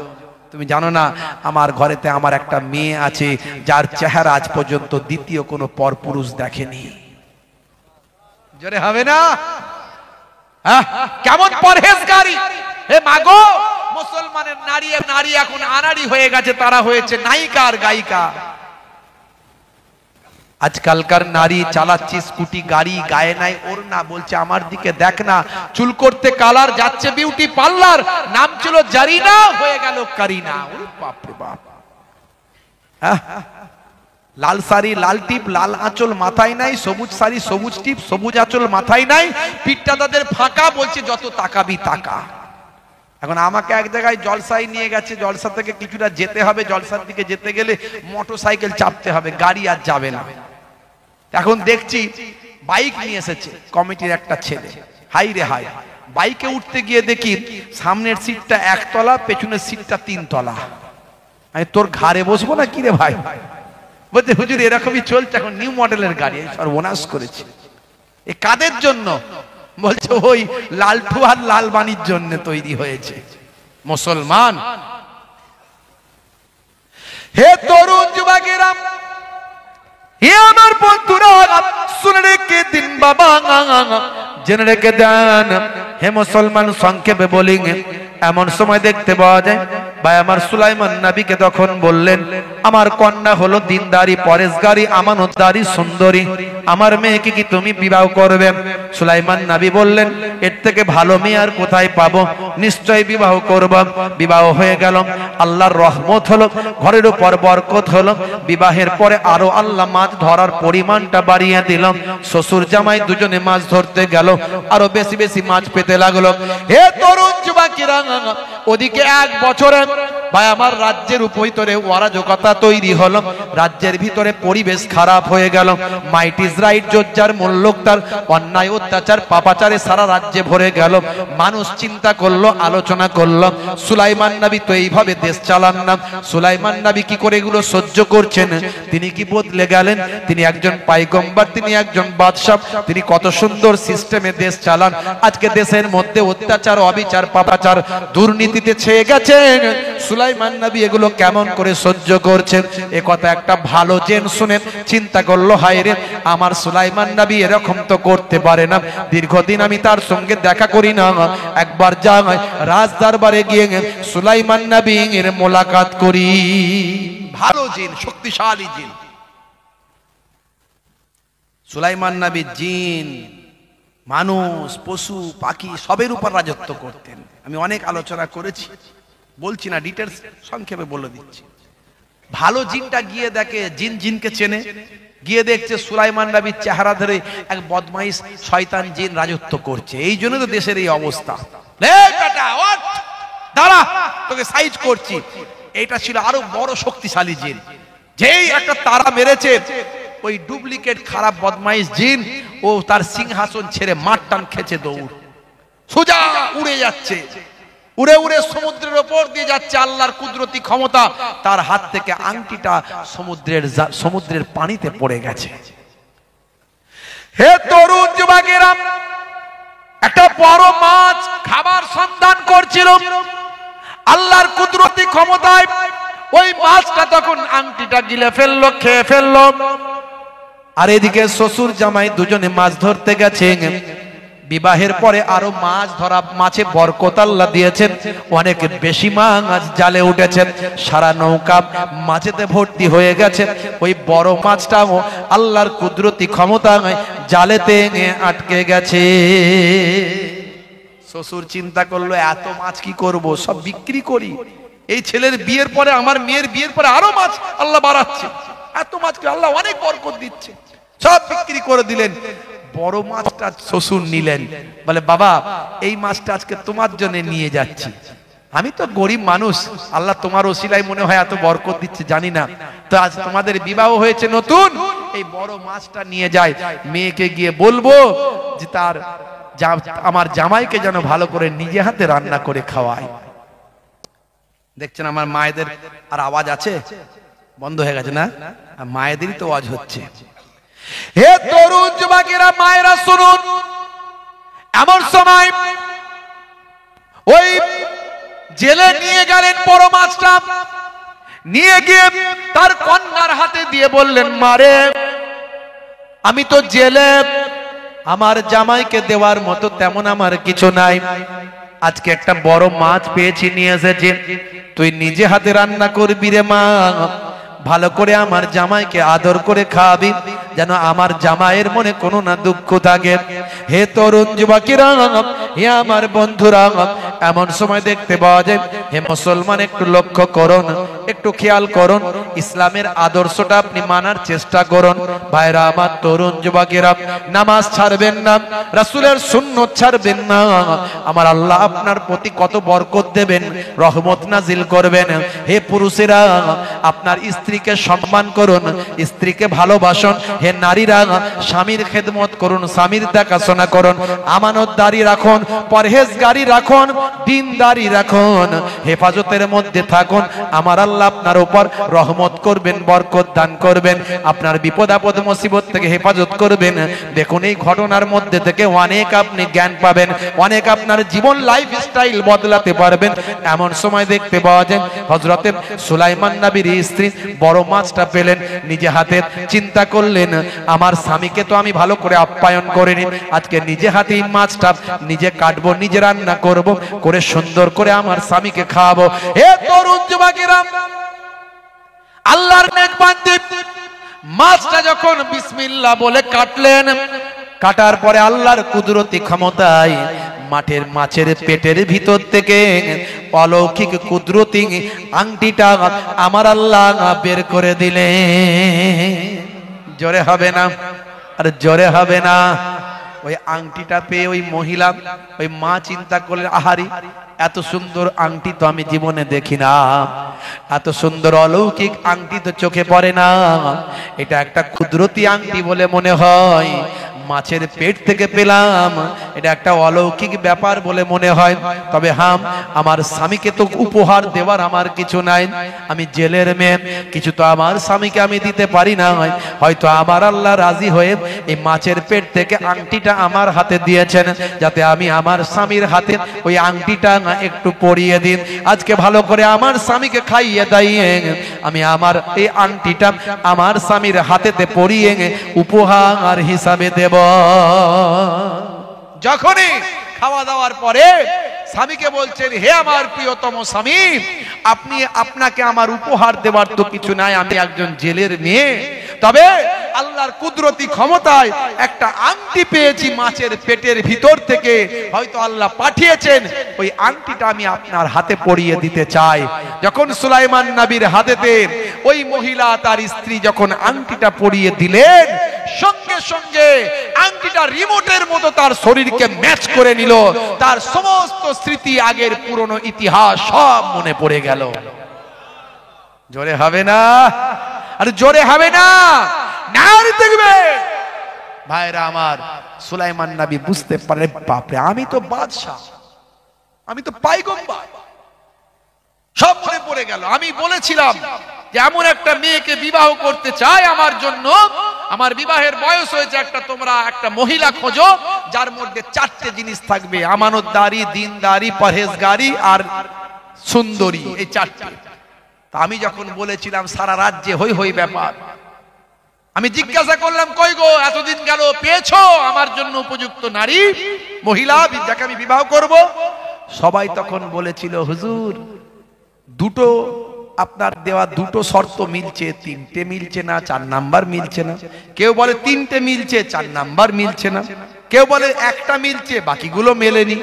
তুমি জানো না আমার ঘরেতে আমার একটা মেয়ে আছে যার চেহারা আজ পর্যন্ত দ্বিতীয় কোনো পরপুরুষ দেখেনি। জোরে হবে না? কেমন পরহেজগারি! হে মাগো, মুসলমানের নারী এখন আনাড়ি হয়ে গেছে, তারা হয়েছে নায়িকা আর গায়িকা। আজকালকার নারী চালাচ্ছে স্কুটি, গাড়ি, গায়ে নাই ওড়না, বলছে আমার দিকে দেখ না, চুল করতে কালার, যাচ্ছে বিউটি পার্লার, নাম ছিল জারিনা, হয়ে গেল কারিনা। ওরে বাপ রে বাপ! লাল শাড়ি, লাল টিপ, লাল আঁচল মাথায় নাই, সবুজ শাড়ি, সবুজ টিপ, সবুজ আঁচল মাথায় নাই, পিঠটা তাদের ফাঁকা, বলছে যত তাকাবি তাকা। এখন আমাকে এক জায়গায় জলসায় নিয়ে গেছে, জলসা থেকে কিছুটা যেতে হবে, জলসার দিকে যেতে গেলে মোটরসাইকেল চাপতে হবে, গাড়ি আর যাবে না। এখন দেখছি বাইক নিয়ে এসেছে কমিটির একটা ছেলে, হাই রে হাই, বাইকে উঠতে গিয়ে দেখি সামনের সিটটা 1 তলা, পেছনের সিটটা 3 তলা। আমি তোর ঘাড়ে বসবো না কি রে ভাই? বলতে হুজুর এরকমই চলছে এখন, নিউ মডেলের গাড়ি, সর্বনাশ করেছে। এ কাদের জন্য? বলছে ওই লালটু আর লালবানির জন্য তৈরি হয়েছে। মুসলমান, হে তরুণ যুবকেরা, হে আমার বন্ধুরা, শুনে রেখে দিন বাবা, জেনে রেখে দেন। হে মুসলমান, সংক্ষেপে বলি, এমন সময় দেখতে পাওয়া যায় ভাই আমার সুলাইমান নবীকে তখন বললেন, আমার কন্যা হলো দিনদারি, পরেশগারি, আমানতদারি, সুন্দরী, আমার মেয়েকে কি তুমি বিবাহ করবে? সুলাইমান নবী বললেন, এর থেকে ভালো মেয়ে আর কোথায় পাবো, নিশ্চয় বিবাহ করব। বিবাহ হয়ে গেল, আল্লাহর রহমত হলো, ঘরের উপর বরকত হলো। বিবাহের পরে আরো আল্লাহ মাছ ধরার পরিমাণটা বাড়িয়ে দিল। শ্বশুর জামাই দুজনে মাছ ধরতে গেল, আরো বেশি বেশি মাছ পেতে লাগলো। হে তরুণ যুবকেরা, ওদিকে 1 বছরে ভাই আমার রাজ্যের ভিতরে অরাজকতা তৈরি হলো, রাজ্যের ভিতরে পরিবেশ খারাপ হয়ে গেল। মাইট ইজ রাইট, জোজ্জার মূল্যক তার অন্যায় অত্যাচার পাপাচারে সারা রাজ্যে ভরে গেল। মানুষ চিন্তা করলো, আলোচনা করলো, সুলাইমান নবী তো এইভাবে দেশ চালান না। সুলাইমান নবী কি করে এগুলো সহ্য করছেন? তিনি কি বদলে গেলেন? তিনি একজন পয়গম্বর, তিনি একজন বাদশা, তিনি কত সুন্দর সিস্টেমে দেশ চালান। আজকে দেশের মধ্যে অত্যাচার, অবিচার, পাপাচার, দুর্নীতিতে ছেয়ে গেছে। সুলাইমান নবী এগুলো কেমন করে সহ্য করছেন? এ কথা একটা ভালো জেন শুনে চিন্তা করলো, হায় রে, আমার সুলাইমান নবী এরকম তো করতে পারে না। দীর্ঘদিন আমি তার সঙ্গে দেখা করি না, একবার যাই রাজ দরবারে গিয়ে সুলাইমান নবী এর মোলাকাত করি। ভালো জিন, শক্তিশালী জিন। সুলাইমান নবী জিন, মানুষ, পশু, পাখি সবের উপর রাজত্ব করতেন। আমি অনেক আলোচনা করেছি, বলছি না, ডিটেলস সংক্ষেপে বলে দিচ্ছি। ভালো জিনটা গিয়ে দেখে, জিন জিনকে চেনে, গিয়ে দেখছে সুলাইমান নবীর চেহারা ধরে এক বদমাইশ শয়তান জিন রাজত্ব করছে। এই জন্য তো দেশের এই অবস্থা। দাঁড়া, তোকে সাইজ করছি। এইটা ছিল আরো বড় শক্তিশালী জিন। যেই একটা তারা মেরেছে, ওই ডুপ্লিকেট খারাপ বদমাইশ জিন ও তার সিংহাসন ছেড়ে মাঠ টান খেছে, দৌড়, সোজা উড়ে যাচ্ছে, উড়ে উড়ে সমুদ্রের উপর দিয়ে যাচ্ছে। আল্লাহর কুদরতি ক্ষমতা, তার হাত থেকে আংটিটা সমুদ্রের পানিতে পড়ে গেছে। হে তরুণ যুবকেরা, একটা বড় মাছ খাবার সন্ধান করছিল, আল্লাহর কুদরতি ক্ষমতায় ওই মাছটা তখন আংটিটা গিলে ফেললো, খেয়ে ফেললো। আর এদিকে শ্বশুর জামাই দুজনে মাছ ধরতে গেছে। বিবাহের পরে আরো মাছ ধরা, মাছে বরকত আল্লাহ দিয়েছেন, অনেক বেশি মাছ জালে উঠেছেন, সারা নৌকা মাছেতে ভর্তি হয়ে গেছে। ওই বড় মাছটাও আল্লাহর কুদরতি ক্ষমতায় জালেতে আটকে গেছে। শ্বশুর চিন্তা করলো, এত মাছ কি করব, সব বিক্রি করি। এই ছেলের বিয়ের পরে, আমার মেয়ের বিয়ের পরে আরো মাছ আল্লাহ বাড়াচ্ছে, এত মাছকে আল্লাহ অনেক বরকত দিচ্ছে, সব বিক্রি করে দিলেন। বড় মাছটা শ্বশুর নিলেন, বলে বাবা এই মাছটা আজকে তোমার জন্য নিয়ে যাচ্ছি, আমি তো গরিব মানুষ, আল্লাহ তোমার ওসিলায় মনে হয় এত বরকত দিচ্ছে, জানি না, তো আজ তোমাদের বিবাহ হয়েছে নতুন, এই বড় মাছটা নিয়ে যায়, মেয়েকে গিয়ে বলবো যে তার আমার জামাইকে যেন ভালো করে নিজে হাতে রান্না করে খাওয়ায়। দেখছেন আমার মায়েদের আর আওয়াজ আছে? বন্ধ হয়ে গেছে না? মায়েদেরই তো আওয়াজ হচ্ছে। হে তরুণ যুবকেরা, মায়েরা শুনুন, এমন সময় ওই জেলে নিয়ে গেলেন বড় মাছটা, নিয়ে গিয়ে তার কন্যার হাতে দিয়ে বললেন, মারে আমি তো জেলে, আমার জামাইকে দেওয়ার মতো তেমন আমার কিছু নাই, আজকে একটা বড় মাছ পেয়েছি, নিয়ে এসেছি, তুই নিজে হাতে রান্না করবি রে মা, ভালো করে আমার জামাইকে আদর করে খাওয়াবি, যেন আমার জামাইয়ের মনে কোনো না দুঃখ থাকে। হে তরুণ যুবকেরা, হে আমার বন্ধুরা, এমন সময় দেখতে পাওয়া যায়, হে মুসলমান একটু লক্ষ্য করুন, একটু খেয়াল করুন, ইসলামের আদর্শটা আপনি মানার চেষ্টা করুন। ভাইরা আমার, তরুণ যুবকেরা, নামাজ ছাড়বেন না, রাসূলের সুন্নাত ছাড়বেন না। আমার আল্লাহ আপনার প্রতি কত বরকত দেবেন, রহমত নাজিল করবেন। হে পুরুষেরা, আপনার স্ত্রীকে সম্মান করুন, স্ত্রীকে ভালোবাসুন। হে নারীরা, স্বামীর খেদমত করুন, স্বামীর দেখাশোনা করুন, আমানতদারি রাখুন, পরহেজগারি রাখুন, দিনদারি রাখুন, হেফাজতের মধ্যে থাকুন। আমার আল্লাহ আপনার উপর রহমত করবেন, বরকত দান করবেন, আপনার বিপদ আপদ মুসিবত থেকে হেফাজত করবেন। দেখুন, এই ঘটনার মধ্যে থেকে অনেক আপনি জ্ঞান পাবেন, অনেক আপনার জীবন লাইফ স্টাইল বদলাতে পারবেন। এমন সময় দেখতে পাওয়া যায় হযরতে সুলাইমান নবীর স্ত্রী বড় মাছটা পেলেন, নিজে হাতে চিন্তা করলেন, আমার স্বামীকে তো আমি ভালো করে আপ্যায়ন করিনি, আজকে নিজে হাতে এই মাছটা নিজে কাটবো, নিজে রান্না করব, করে সুন্দর করে আমার স্বামীকে খাওয়াবো। হে তরুণ যুবকেরা, আল্লাহর নেক বান্দা মাছটা যখন বিসমিল্লাহ বলে কাটলেন, কাটার পরে আল্লাহর কুদরতি ক্ষমতায় মাছের পেটের ভিতর থেকে অলৌকিক কুদরতি আংটিটা আমার আল্লাহ বের করে দিলেন। জোরে হবে না? আর জোরে হবে না? ওই আংটিটা পেয়ে ওই মহিলা, ওই মা চিন্তা করলেন, আহারি, এত সুন্দর আংটি তো আমি জীবনে দেখি না, এত সুন্দর অলৌকিক আংটি তো চোখে পড়ে না, এটা একটা কুদরতি আংটি বলে মনে হয়, মাছের পেট থেকে পেলাম, এটা একটা অলৌকিক ব্যাপার বলে মনে হয়। তবে হ্যাঁ, আমার স্বামীকে তো উপহার দেওয়ার আমার কিছু নাই, আমি জেলের মেয়ে, কিছু তো আমার স্বামীকে আমি দিতে পারি না। হয়তো আমার আল্লাহ রাজি হয়ে এই মাছের পেট থেকে আংটিটা আমার হাতে দিয়েছেন, যাতে আমি আমার স্বামীর হাতে ওই আংটিটা একটু পরিয়ে দিন, আজকে ভালো করে আমার স্বামীকে খাইয়ে দাইয়ে আমি আমার এই আংটিটা আমার স্বামীর হাতেতে পরিয়ে উপহার হিসাবে দেব। যখনই খাওয়া দাওয়ার পরে স্বামীকে বলছেন, হে আমার প্রিয়তম স্বামী, আপনাকে আমার উপহার দেওয়ার তো কিছু নাই, আমি একজন জেলের মেয়ে, তবে আল্লাহর কুদরতি ক্ষমতায় একটা আংটি পেয়েছি মাছের পেটের ভিতর থেকে, হয়তো আল্লাহ পাঠিয়েছেন, ওই আংটিটা আমি আপনার হাতে পরিয়ে দিতে চাই। যখন সুলাইমান নবীর হাতেতে ওই মহিলা তার স্ত্রী যখন আংটিটা পরিয়ে দিলেন, সঙ্গে সঙ্গে আংটিটা রিমোটের মতো তার শরীরকে ম্যাচ করে নিল, তার সমস্ত স্মৃতি, আগের পুরনো ইতিহাস সব মনে পড়ে গেল। জোরে হবে না? আর জোরে হবে না? নারী দেখবে ভাইরা আমার, সুলাইমান নবী বুঝতে পারে, বাপরে, আমি তো বাদশা, আমি তো পয়গম্বর, সব মনে পড়ে গেল। আমি বলেছিলাম যে এমন একটা মেয়েকে বিবাহ করতে চাই আমার জন্য, আমার বিবাহের বয়স হয়েছে, তোমরা একটা মহিলা খোঁজো যার মধ্যে 4টে জিনিস থাকবে, আমানতদারি, দিনদারি, পরহেজগারি আর সুন্দরী, এই 4টে। আমি যখন বলেছিলাম, সারা রাজ্যে হই হই ব্যাপার। আমি জিজ্ঞাসা করলাম, কই গো, এতদিন গেল, পেয়েছো আমার জন্য উপযুক্ত নারী, মহিলা যাকে আমি বিবাহ করব? সবাই তখন বলেছিল, হুজুর, দুটো আপনার দেওয়া দুটো শর্ত মিলছে, 3টে মিলছে না, 4 নাম্বার মিলছে না। কেউ বলে 3টে মিলছে, 4 নাম্বার মিলছে না। কেউ বলে একটা মিলছে, বাকিগুলো মেলেনি।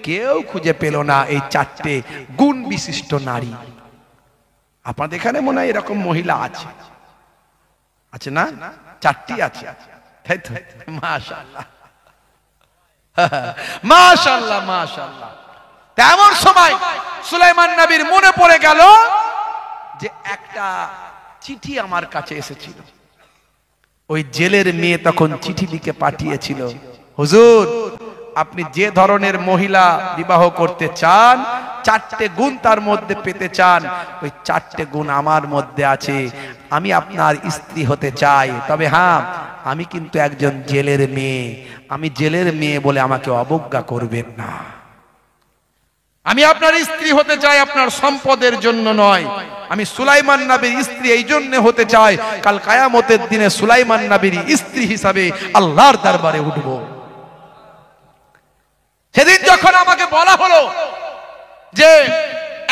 কেউ খুঁজে পেল না এই 4টে গুণ বিশিষ্ট নারী। আপনাদের এখানে মনে হয় এরকম মহিলা আছে, আছে না? 4টি আছে, তাই তো? মাশাআল্লাহ, মাশাআল্লাহ, মাশাআল্লাহ। তেমন সময় সুলাইমান নবীর মনে পড়ে গেল যে একটা চিঠি আমার কাছে এসেছিল। ওই জেলের মেয়ে তখন চিঠি লিখে পাঠিয়েছিল, হুজুর, আপনি যে ধরনের মহিলা বিবাহ করতে চান, 4টে গুণ তার মধ্যে পেতে চান, ওই 4টে গুণ আমার মধ্যে আছে, আমি আপনার স্ত্রী হতে চাই। তবে হ্যাঁ, আমি কিন্তু একজন জেলের মেয়ে, আমি জেলের মেয়ে বলে আমাকে অবজ্ঞা করবেন না। আমি আপনার স্ত্রী হতে চাই, আপনার সম্পদের জন্য নয়। আমি সুলাইমান নবীর স্ত্রী এই জন্য হতে চাই, কাল কিয়ামতের দিনে সুলাইমান নবীর স্ত্রী হিসাবে আল্লাহর দরবারে উঠব। সেদিন যখন আমাকে বলা হলো যে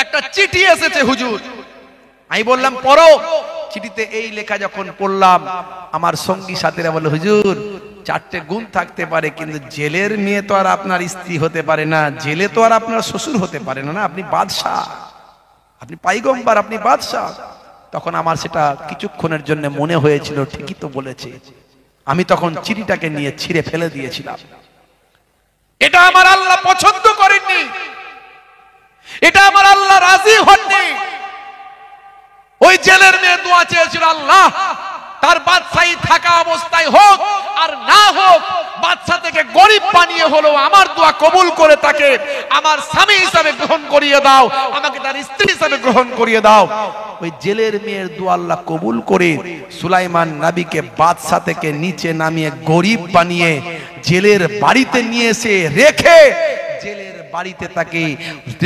একটা চিঠি এসেছে হুজুর, আমি বললাম পড়ো। চিঠিতে এই লেখা যখন পড়লাম, আমার সঙ্গী সাথীরা বলল, হুজুর, চারটে গুণ থাকতে পারে, কিন্তু জেলের মেয়ে তো আর আপনার স্ত্রী হতে পারে না, জেলে তো আর আপনার শ্বশুর হতে পারে না। না, আপনি বাদশাহ, আপনি পাইগম্বার, আপনি বাদশাহ। তখন আমার সেটা কিছুক্ষণের জন্য মনে হয়েছিল, ঠিকই তো বলেছে। আমি তখন চিঠিটাকে নিয়ে ছিঁড়ে ফেলে দিয়েছিলাম। এটা আমার আল্লাহ পছন্দ করেননি, এটা আমার আল্লাহ রাজি হননি। ওই জেলের মেয়ে দোয়া চেয়েছিল, আল্লাহ তার বাদশাহী থাকা অবস্থায় হোক আর না হোক, বাদশা থেকে গরিব বানিয়ে হলো আমার দোয়া কবুল করে তাকে আমার স্বামী হিসাবে গ্রহণ করিয়ে দাও, আমাকে তার স্ত্রী হিসাবে গ্রহণ করিয়ে দাও। ওই জেলের মেয়ের দোয়া আল্লাহ কবুল করে সুলাইমান নবীকে বাদশা থেকে নিচে নামিয়ে গরিব বানিয়ে জেলের বাড়িতে নিয়ে এসে রেখে, জেলের বাড়িতে তাকে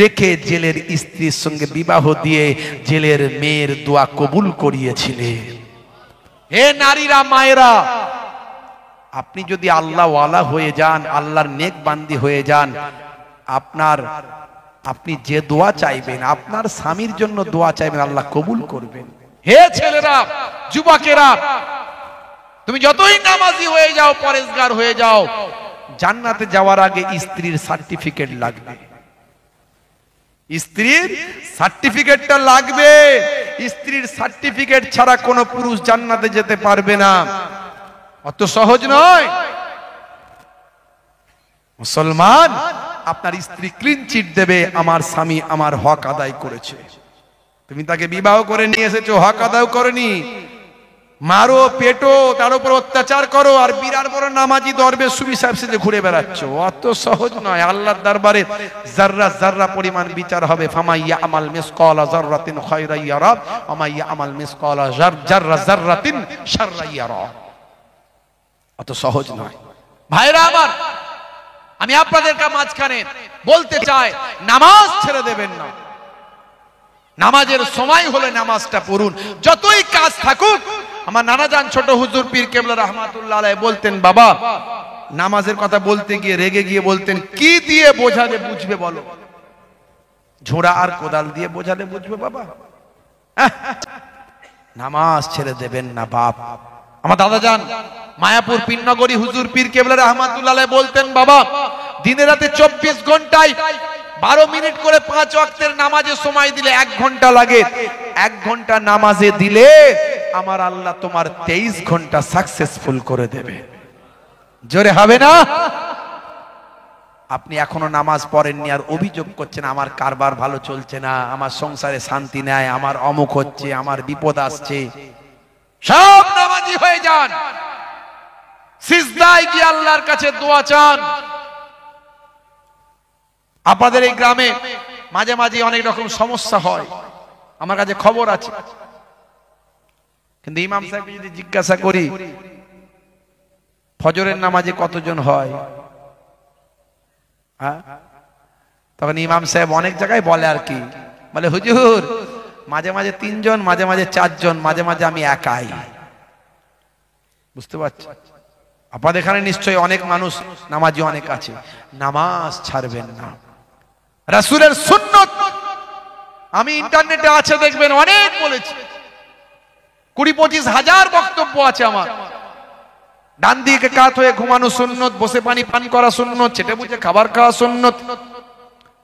রেখে জেলের স্ত্রীর সঙ্গে বিবাহ দিয়ে জেলের মেয়ের দোয়া কবুল করিয়েছিলেন। হে নারীরা, মায়েরা, আপনি যদি আল্লাহ ওয়ালা হয়ে যান, আল্লাহর নেক বান্দি হয়ে যান, আপনি যে দোয়া চাইবেন, আপনার স্বামীর জন্য দোয়া চাইবেন, আল্লাহ কবুল করবেন। হে ছেলেরা, যুবকেরা, তুমি যতই নামাজি হয়ে যাও, পরেজগার হয়ে যাও, জান্নাতে যাওয়ার আগে স্ত্রীর সার্টিফিকেট লাগবে। স্ত্রীর সার্টিফিকেটটা লাগবে। স্ত্রীর সার্টিফিকেট ছাড়া কোনো পুরুষ জান্নাতে যেতে পারবে না। অত সহজ নয়। মুসলমান, আপনার স্ত্রী ক্লিন চিট দেবে, আমার স্বামী আমার হক আদায় করেছে। তুমি তাকে বিবাহ করে নিয়ে এসেছো, হক আদায় করেনি, মারো, পেটো, তার উপর অত্যাচার করো, আর বিরাট বড় নামাজি দরবেশ সুবি সাহেব সেজে ঘুরে বেড়াচ্ছ। অত সহজ নয়। আল্লাহর দরবারে জাররা জাররা পরিমাণ বিচার হবে। ফামাইয়া আমাল মিসকালা জাররাতিন খায়রান ইয়ারা ওয়া মাইয়া আমাল মিসকালা জাররা জাররাতিন শাররান ইয়ারা। অত সহজ নয়। ভাইরা আমার, আমি আপনাদের মাঝখানে বলতে চাই, নামাজ ছেড়ে দেবেন না। নামাজের সময় হলে নামাজটা পড়ুন, যতই কাজ থাকুক। আমার নানাজান ছোট হুজুর পীর কেবলা রহমাতুল্লাহ আলাইহি বলতেন, বাবা নামাজের কথা বলতে গিয়ে রেগে গিয়ে বলতেন, কি দিয়ে বোঝালে বুঝবে বলো? ঝোড়া আর কোদাল দিয়ে বোঝালে বুঝবে বাবা? নামাজ ছেড়ে দেবেন না বাপ। আমার দাদাজান মায়াপুর পিননগরী হুজুর পীর কেবলা রহমাতুল্লাহ আলাইহি বলতেন, বাবা দিনে রাতে 24 ঘন্টায় 12 মিনিট করে 5 ওয়াক্তের নামাজে সময় দিলে 1 ঘন্টা লাগে। 1 ঘন্টা নামাজে দিলে আমার আল্লাহ তোমার 23 ঘন্টা সাকসেসফুল করে দেবে। জোরে হবে না? আপনি এখনো নামাজ পড়েননি আর অভিযোগ করছেন, আমার কারবার ভালো চলছে না, আমার সংসারে শান্তি নাই, আমার অমুক হচ্ছে, আমার বিপদ আসছে। সব নামাজি হয়ে যান, সিজদায় গিয়ে আল্লাহর কাছে দোয়া চান। আপনাদের এই গ্রামে মাঝে মাঝে অনেক রকম সমস্যা হয়, আমার কাছে খবর আছে। কিন্তু ইমাম সাহেবকে যদি জিজ্ঞাসা করি ফজরের নামাজে কতজন হয়, তখন ইমাম সাহেব অনেক জায়গায় বলে আর কি, বলে হুজুর মাঝে মাঝে 3 জন, মাঝে মাঝে 4 জন, মাঝে মাঝে আমি একাই। বুঝতে পারছি আপনাদের এখানে নিশ্চয়ই অনেক মানুষ নামাজি অনেক আছে। নামাজ ছাড়বেন না। রাসূলের সুন্নাত আমি ইন্টারনেটে আছে দেখবেন, অনেক বলেছি, 20-25 হাজার বক্তব্য আছে আমার। ডান দিকে কাত হয়ে ঘুমানো সুন্নত, বসে পানি পান করা সুন্নত, চেটে বুঝে খাবার খাওয়া সুন্নত,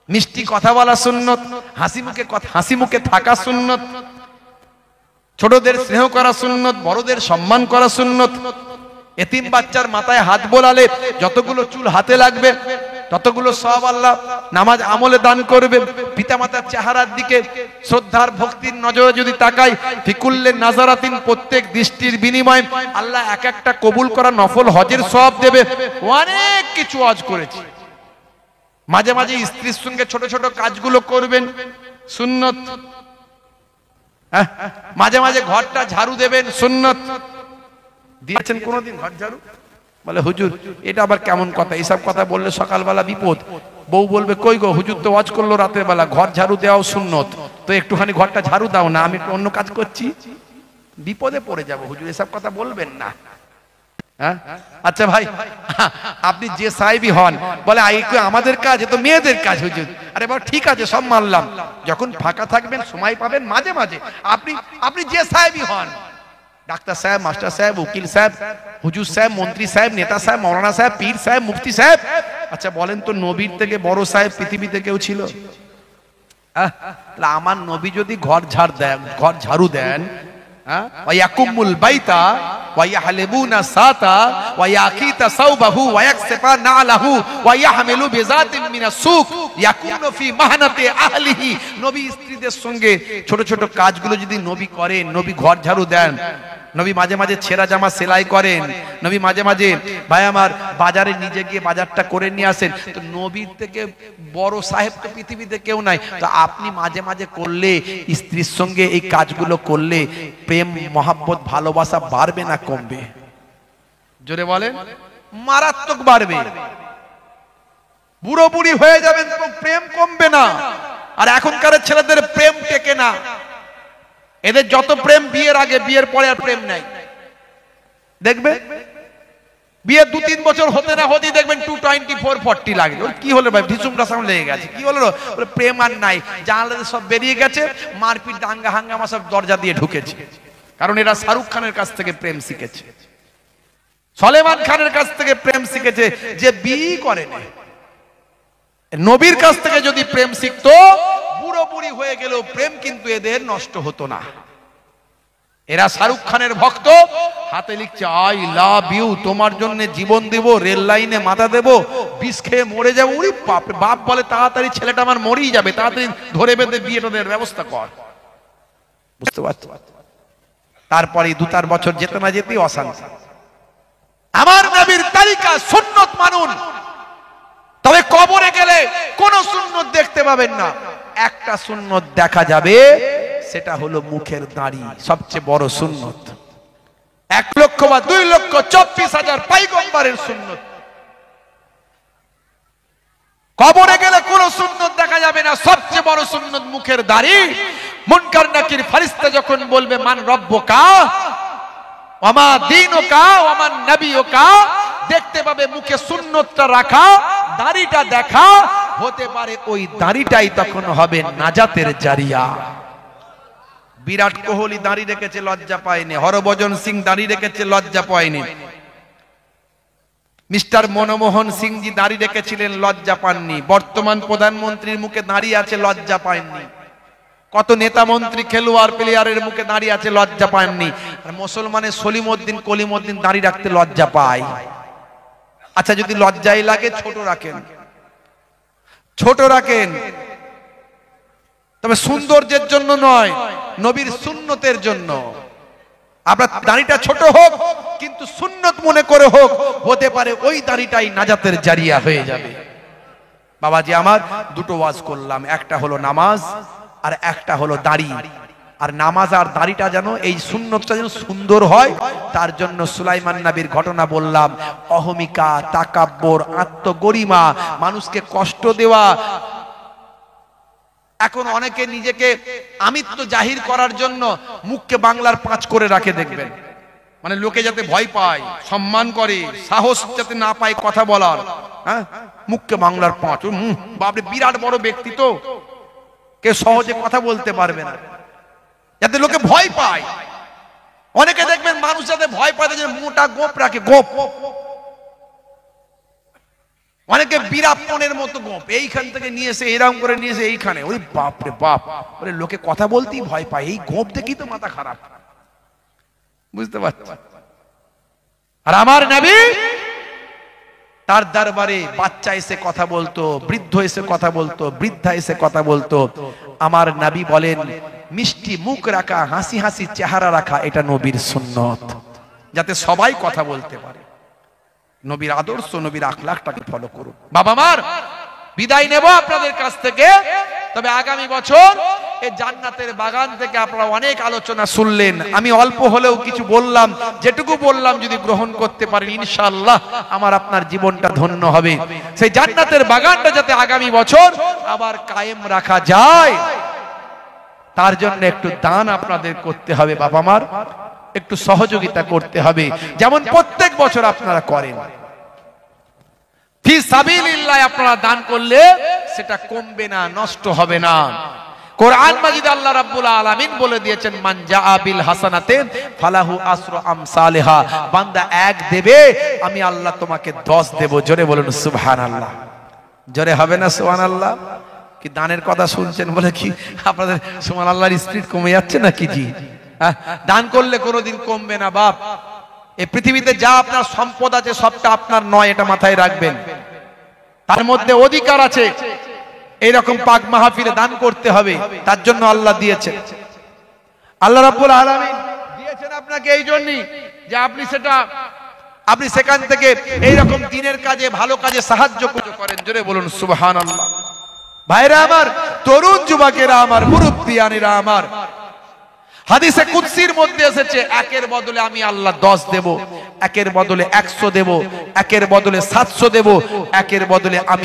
মিষ্টি কথা বলা সুন্নত, হাসি মুখে থাকা সুন্নত, ছোটদের স্নেহ করা সুন্নত, বড়দের সম্মান করা সুন্নত, এতিম বাচ্চার মাথায় হাত বোলালে যতগুলো চুল হাতে লাগবে ততগুলো সওয়াব আল্লাহ নামাজ আমলে দান করবে। পিতামাতার চেহারার দিকে শ্রদ্ধার ভক্তির নজরে যদি তাকাই, ফিকুল্লে নাজারাতিন, প্রত্যেক দৃষ্টির বিনিময়ে আল্লাহ এক একটা কবুল করা নফল হজের সওয়াব দেবে। অনেক কিছু হজ করেছি। মাঝে মাঝে স্ত্রীর সঙ্গে ছোট ছোট কাজগুলো করবেন, সুন্নত। মাঝে মাঝে ঘরটা ঝাড়ু দেবেন, সুন্নত। দিয়েছেন কোনদিন ঘর ঝাড়ু? বলে হুজুর এটা আবার কেমন কথা, এইসব কথা বললে সকালবেলা বিপদ। বউ বলবে কই গো, হুজুর তো ওয়াজ করলো রাতের বেলা, ঘর ঝাড়ু দেওয়াও সুন্নত, তো একটুখানি ঘরটা ঝাড়ু দাও না, আমি একটু অন্য কাজ করছি। বিপদে পড়ে যাবো হুজুর, এসব কথা বলবেন না। আচ্ছা ভাই, আপনি যে সাহেবই হন, বলে আমাদের কাজ, তো মেয়েদের কাজ হুজুর। আরে বাবা ঠিক আছে, সব মানলাম, যখন ফাঁকা থাকবেন সময় পাবেন মাঝে মাঝে আপনি যে সাহেবই হন, ডাক্তার সাহেব, মাস্টার সাহেব, উকিল সাহেব, হুজুর সাহেব, মন্ত্রী সাহেব, নেতা সাহেব, মৌলানা সাহেব, পীর সাহেব, মুফতি সাহেব। আচ্ছা বলেন তো, নবীর থেকে বড় সাহেব পৃথিবীতে কেউ ছিল? আমার নবী যদি ঘর ঝাড়ু দেন, ওয়ায়াকুমুল বাইতা ওয়ায়াহলিবুনা সাতা ওয়ায়াকিতা সাওবাহু ওয়ায়াকসিফা নালাহু ওয়ায়াহমিলু বিযাতিন মিনাস সুক ইয়াকুনু ফি মাহনাতি আহলিহি। নবী স্ত্রীদের সঙ্গে ছোট ছোট কাজগুলো যদি নবী করেন, নবী ঘর ঝাড়ু দেন, নবী মাঝে মাঝে ছেঁড়া জামা সেলাই করেন, নবী মাঝে মাঝে ভাই আমার বাজারে নিজে গিয়ে বাজারটা করে নিয়ে আসেন, তো নবীর থেকে বড় সাহেব তো পৃথিবীতে কেউ নাই। তো আপনি মাঝে মাঝে করলে, স্ত্রীর সঙ্গে এই কাজগুলো করলে প্রেম, মহাব্বত, ভালোবাসা বাড়বে না কমবে? জোরে বলেন। মারাত্মক বাড়বে। বুড়ো বুড়ি হয়ে যাবেন তো প্রেম কমবে না। আর এখনকার ছেলেদের প্রেম টেকে না। এদের যত প্রেম বিয়ের আগে, বিয়ের পরে আর প্রেম নাই। দেখবে বিয়ে 2-3 বছর হতে না হতেই দেখবেন 224-40 লাগলো। কি হলো ভাই, ঢিসুমটা সামনে লেগে গেছে, কি হলো? প্রেম আর নাই, জানলা সব বেরিয়ে গেছে, মারপিট দাঙ্গা হাঙ্গামা সব দরজা দিয়ে ঢুকেছে। কারণ এরা শাহরুখ খানের কাছ থেকে প্রেম শিখেছে, সলেমান খানের কাছ থেকে প্রেম শিখেছে, যে বিয়ে করেনি। নবীর কাছ থেকে যদি প্রেম শিখতো, বুড়ো বুড়ি হয়ে গেলেও প্রেম কিন্তু এদের নষ্ট হতো না। এরা শাহরুখ খানের ভক্ত, হাতে লিখছে আই লাভ ইউ, তোমার জন্য জীবন দেব, রেল লাইনে মাথা দেব, বিষ খেয়ে মরে যাবো। ওরে বাপ, বাপ বলে তাড়াতাড়ি ছেলেটা আমার মরেই যাবে, তাড়াতাড়ি ধরে বেঁধে বিয়েটা দেওয়ার ব্যবস্থা কর। বুঝতে পারছো? তারপরে 2-4 বছর যেতে না যেতেই অশান্তি। আমার নবীর তরিকা সুন্নত মানুন, তবে কবরে গেলে কোন সুন্নত দেখতে পাবেন না। একটা সুন্নত দেখা যাবে, সেটা হলো মুখের দাড়ি, সবচেয়ে বড় সুন্নত। 1 লক্ষ বা 2,24,000 পয়গম্বরের সুন্নত। কবরে গেলে কোন সুন্নত দেখা যাবে না, সবচেয়ে বড় সুন্নত মুখের দাড়ি। মুনকার নাকির ফেরেশতা যখন বলবে মান রব্বুকা ওয়া মা দীনুকা ওয়া মান নবিয়ুকা, দেখতে পাবে মুখে সুন্নতটা রাখা, দাড়িটা দেখা। হতে পারে ওই দাড়িটাই তখন হবে নাজাতের জারিয়া। বিরাট কোহলি দাড়ি রেখেছে, লজ্জা পায়নি। হরভজন সিং দাড়ি রেখেছে, লজ্জা পায়নি। মিস্টার মনমোহন সিং জি দাড়ি রেখেছিলেন, লজ্জা পাননি। বর্তমান প্রধানমন্ত্রীর মুখে দাড়ি আছে, লজ্জা পাননি। কত নেতা মন্ত্রী, খেলোয়াড়, প্লেয়ারের মুখে দাড়ি আছে, লজ্জা পাননি। আর মুসলমানের সলিমউদ্দিন, কলিমউদ্দিন দাড়ি রাখতে লজ্জা পায়। আচ্ছা যদি লজ্জাই লাগে, ছোট রাখেন, ছোট রাখেন, তবে সৌন্দর্যের জন্য নয়, নবীর সুন্নতের জন্য। আপনার দাড়িটা ছোট হোক, কিন্তু সুন্নত মনে করে হোক, হতে পারে ওই দাড়িটাই নাজাতের জারিয়া হয়ে যাবে। বাবাজি আমার, দুটো ওয়াজ করলাম, একটা হলো নামাজ আর একটা হলো দাড়ি। আর নামাজ আর দাড়িটা যেন, এই সুন্নতটা যেন সুন্দর হয়, তার জন্য সুলাইমান নবীর ঘটনা বললাম। অহমিকা, তাকাব্বর, আত্মগরিমা, মানুষকে কষ্ট দেওয়া। এখন অনেকে নিজেকে আমিত্ব জাহির করার জন্য মুখকে বাংলার 5 করে রাখে, দেখবেন, মানে লোকে যাতে ভয় পায়, সম্মান করে, সাহস যাতে না পায় কথা বলার। হ্যাঁ, মুখকে বাংলার 5। বাপরে, বিরাট বড় ব্যক্তি তো, কেউ সহজে কথা বলতে পারবে না, যাতে লোকে ভয় পায়। অনেকে দেখবেন মানুষ যাতে ভয় পায়, মোটা গোপ রাখে, গোপ। অনেকে বীরাপ্পনের মতো গোপ, এইখান থেকে নিয়ে এসে এরকম করে নিয়ে এসে এইখানে। ওই বাপ রে বাপ, ওরে লোকে কথা বলতেই ভয় পায়, এই গোপ দেখি তো মাথা খারাপ। বুঝতে পারছি? আর আমার নবী, তার দরবারে বাচ্চা এসে কথা বলতো, বৃদ্ধ এসে কথা বলতো, বৃদ্ধা এসে কথা বলতো। আমার নবী বলেন, মিষ্টি মুখ রাখা, হাসি হাসি চেহারা রাখা, এটা নবীর সুন্নত, যাতে সবাই কথা বলতে পারে। নবীর আদর্শ, নবীর আখলাকটাকে ফলো করুন। বাবা মার, বিদায় নেব আপনাদের কাছ থেকে। তবে আগামী বছর এই জান্নাতের বাগান থেকে আপনারা অনেক আলোচনা শুনলেন, আমি অল্প হলেও কিছু বললাম। যেটুকু বললাম যদি গ্রহণ করতে পারেন, ইনশাআল্লাহ আমার আপনার জীবনটা ধন্য হবে। সেই জান্নাতের বাগানটা যাতে আগামী বছর আবার কায়েম রাখা যায়, তার জন্য একটু দান আপনাদের করতে হবে। বাবা মার, একটু সহযোগিতা করতে হবে, যেমন প্রত্যেক বছর আপনারা করেন। ফি সাবিলিল্লাহ আপনারা দান করলে সেটা কমবে না, নষ্ট হবে না। কোরআন মাজিদ আল্লাহ রাব্বুল আলামিন বলে দিয়েছেন মান জাআ বিল হাসানাতে ফালাহু আসরু আমসালিহা, বান্দা এক দেবে আমি আল্লাহ তোমাকে 10 দেব। জোরে বলুন সুবহানাল্লাহ। জোরে হবে না সুবহানাল্লাহ? কি দানের কথা শুনছেন বলে কি আপনাদের সুবহানাল্লাহর স্পিড কমে যাচ্ছে নাকি? জি, দান করলে কোনোদিন কমবে না বাপ। এই পৃথিবীতে যা আপনার সম্পদ আছে সবটা আপনার নয়, এটা মাথায় রাখবেন। তার মধ্যে অধিকার আছে এইরকম পাক মাহফিলে দান করতে হবে, তার জন্য আল্লাহ দিয়েছেন। আল্লাহ রাব্বুল আলামিন দিয়েছেন আপনাকে এই জন্যই যে আপনি সেখান থেকে এইরকম দিনের কাজে ভালো কাজে সাহায্য করেন। জোরে বলুন সুবহানাল্লাহ। ভাইরা আমার, তরুণ যুবকেরা আমার, মুরব্বিয়ানেরা আমার, হাদিসে কুদসির মধ্যে এসেছে একের বদলে আমি আল্লাহ 10 দেব, একের বদলে 100 দেব, একের বদলে 700 দেব, একের বদলে আমি